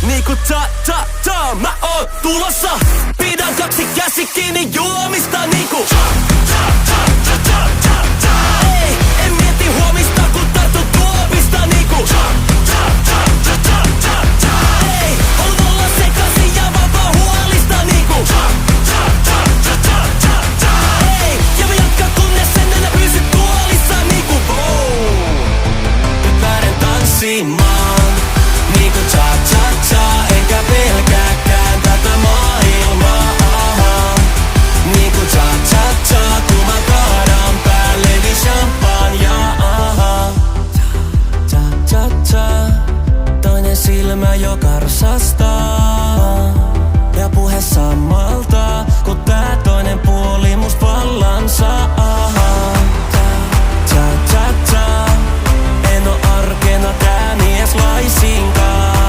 Niinku ta, mä oon tulossa. Pidän kaksi käsi kiinni juomista niinku ei, en mieti huomista kun tartun tuopista niinku ei, on olla sekaisin ja vapaa huolista niinku ei, ja mä jatkan kunnes en enää pysy tuolissa niinku nyt lähden tanssimaan niinku cha, enkä pelkääkään tätä maailmaa niinku cha, kun mä kaadan päälleni champagnea cha, toinen silmä joka rasastaa ja puhe samalta, kun tää toinen puoli must vallan saa.